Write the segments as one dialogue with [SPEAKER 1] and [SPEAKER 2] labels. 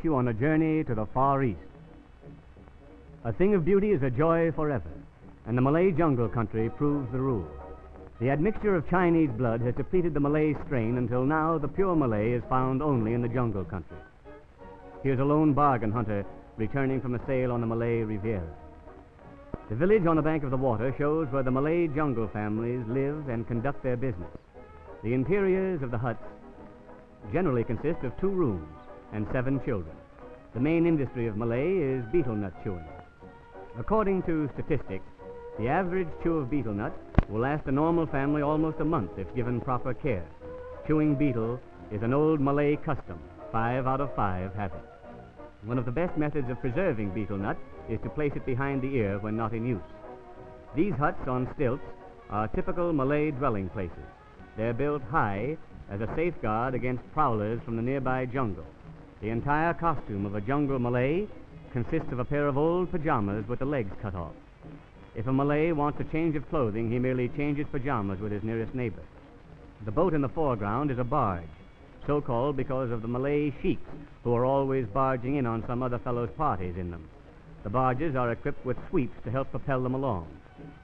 [SPEAKER 1] takes you on a journey to the Far East. A thing of beauty is a joy forever, and the Malay jungle country proves the rule. The admixture of Chinese blood has depleted the Malay strain until now the pure Malay is found only in the jungle country. Here's a lone bargain hunter returning from a sail on the Malay Riviera. The village on the bank of the water shows where the Malay jungle families live and conduct their business. The interiors of the huts generally consist of 2 rooms and 7 children. The main industry of Malay is betel nut chewing. According to statistics, the average chew of betel nut will last a normal family almost a month if given proper care. Chewing betel is an old Malay custom. 5 out of 5 have it. One of the best methods of preserving betel nut is to place it behind the ear when not in use. These huts on stilts are typical Malay dwelling places. They're built high as a safeguard against prowlers from the nearby jungle. The entire costume of a jungle Malay consists of a pair of old pajamas with the legs cut off. If a Malay wants a change of clothing, he merely changes pajamas with his nearest neighbor. The boat in the foreground is a barge, so called because of the Malay sheiks who are always barging in on some other fellow's parties in them. The barges are equipped with sweeps to help propel them along.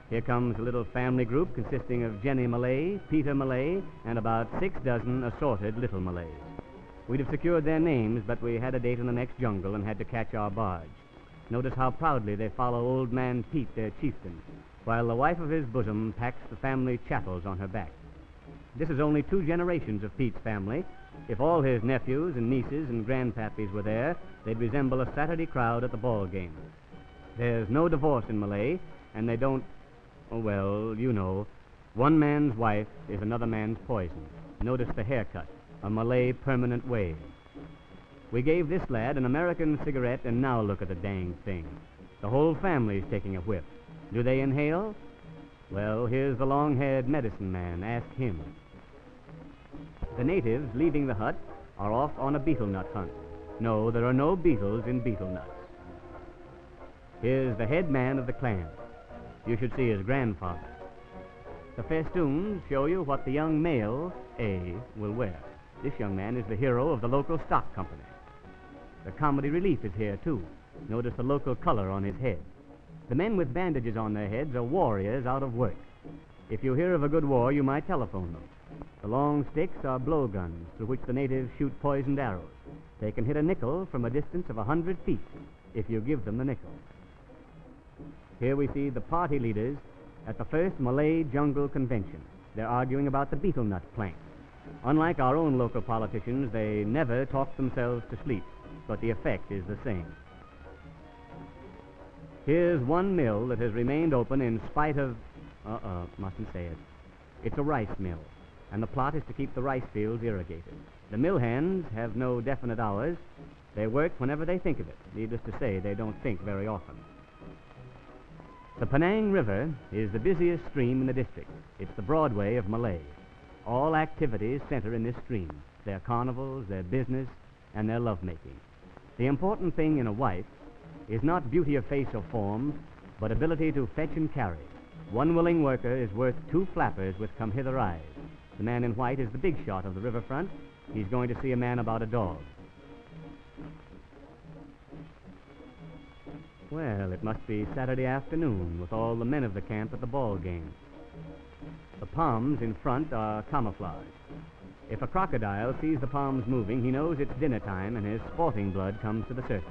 [SPEAKER 1] Here comes a little family group consisting of Jenny Malay, Peter Malay, and about 6 dozen assorted little Malays. We'd have secured their names, but we had a date in the next jungle and had to catch our barge. Notice how proudly they follow old man Pete, their chieftain, while the wife of his bosom packs the family chattels on her back. This is only 2 generations of Pete's family. If all his nephews and nieces and grandpappies were there, they'd resemble a Saturday crowd at the ball game. There's no divorce in Malay, and they don't, oh, well, you know, one man's wife is another man's poison. Notice the haircut, a Malay permanent wave. We gave this lad an American cigarette, and now look at the dang thing. The whole family's taking a whiff. Do they inhale? Well, here's the long-haired medicine man. Ask him. The natives leaving the hut are off on a betel nut hunt. No, there are no beetles in betel nuts. Here's the head man of the clan. You should see his grandfather. The festoons show you what the young male, A, will wear. This young man is the hero of the local stock company. The comedy relief is here, too. Notice the local color on his head. The men with bandages on their heads are warriors out of work. If you hear of a good war, you might telephone them. The long sticks are blowguns through which the natives shoot poisoned arrows. They can hit a nickel from a distance of 100 feet if you give them the nickel. Here we see the party leaders at the first Malay Jungle Convention. They're arguing about the betel nut plank. Unlike our own local politicians, they never talk themselves to sleep, but the effect is the same. Here's one mill that has remained open in spite of... mustn't say it. It's a rice mill, and the plot is to keep the rice fields irrigated. The mill hands have no definite hours. They work whenever they think of it. Needless to say, they don't think very often. The Penang River is the busiest stream in the district. It's the Broadway of Malay. All activities center in this stream. Their carnivals, their business, and their lovemaking. The important thing in a wife is not beauty of face or form, but ability to fetch and carry. One willing worker is worth 2 flappers with come-hither eyes. The man in white is the big shot of the riverfront. He's going to see a man about a dog. Well, it must be Saturday afternoon with all the men of the camp at the ball game. The palms in front are camouflaged. If a crocodile sees the palms moving, he knows it's dinner time and his sporting blood comes to the surface.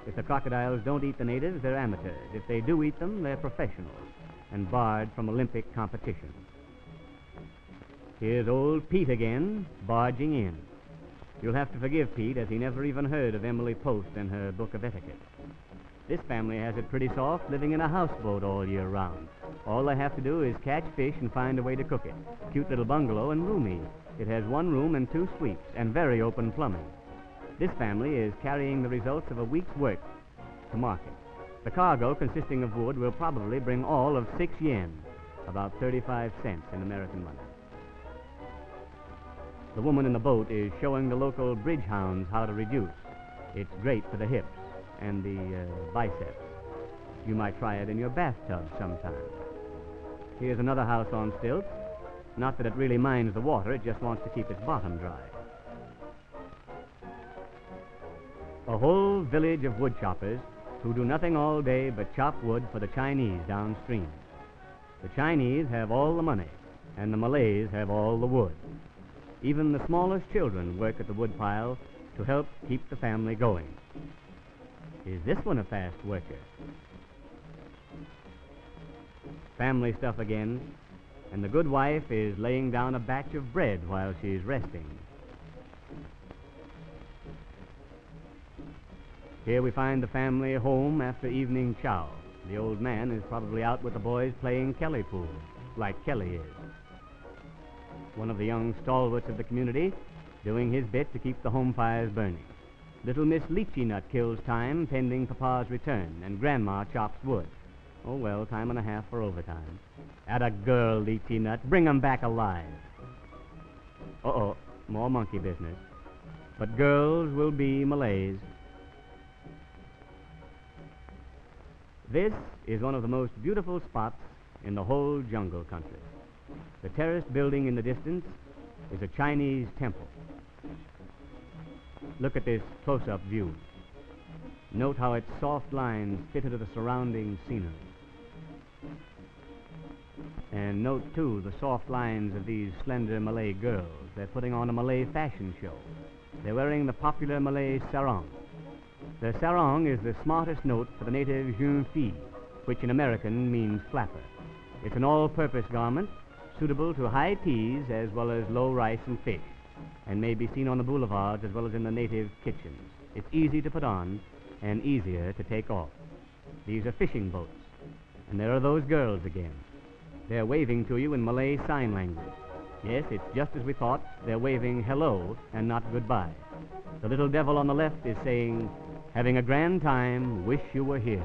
[SPEAKER 1] If the crocodiles don't eat the natives, they're amateurs. If they do eat them, they're professionals and barred from Olympic competition. Here's old Pete again, barging in. You'll have to forgive Pete, as he never even heard of Emily Post and her book of etiquette. This family has it pretty soft, living in a houseboat all year round. All they have to do is catch fish and find a way to cook it. Cute little bungalow and roomy. It has 1 room and 2 suites, and very open plumbing. This family is carrying the results of a week's work to market. The cargo, consisting of wood, will probably bring all of 6 yen, about 35 cents in American money. The woman in the boat is showing the local bridge hounds how to reduce. It's great for the hips and the biceps. You might try it in your bathtub sometime. Here's another house on stilts. Not that it really minds the water, it just wants to keep its bottom dry. A whole village of wood choppers who do nothing all day but chop wood for the Chinese downstream. The Chinese have all the money, and the Malays have all the wood. Even the smallest children work at the wood pile to help keep the family going. Is this one a fast worker? Family stuff again, and the good wife is laying down a batch of bread while she's resting. Here we find the family home after evening chow. The old man is probably out with the boys playing Kelly pool, like Kelly is. One of the young stalwarts of the community doing his bit to keep the home fires burning. Little Miss Lychee Nut kills time pending Papa's return, and Grandma chops wood. Oh, well, time and a half for overtime. Atta girl, Lychee Nut. Bring 'em back alive. Uh-oh, more monkey business. But girls will be Malays. This is one of the most beautiful spots in the whole jungle country. The terraced building in the distance is a Chinese temple. Look at this close-up view. Note how its soft lines fit into the surrounding scenery. And note, too, the soft lines of these slender Malay girls. They're putting on a Malay fashion show. They're wearing the popular Malay Sarong. The sarong is the smartest note for the native jeune fille, which in American means flapper. It's an all-purpose garment suitable to high teas as well as low rice and fish, and may be seen on the boulevards as well as in the native kitchens. It's easy to put on and easier to take off. These are fishing boats, and there are those girls again. They're waving to you in Malay Sign Language. Yes, it's just as we thought. They're waving hello and not goodbye. The little devil on the left is saying, "Having a grand time, wish you were here."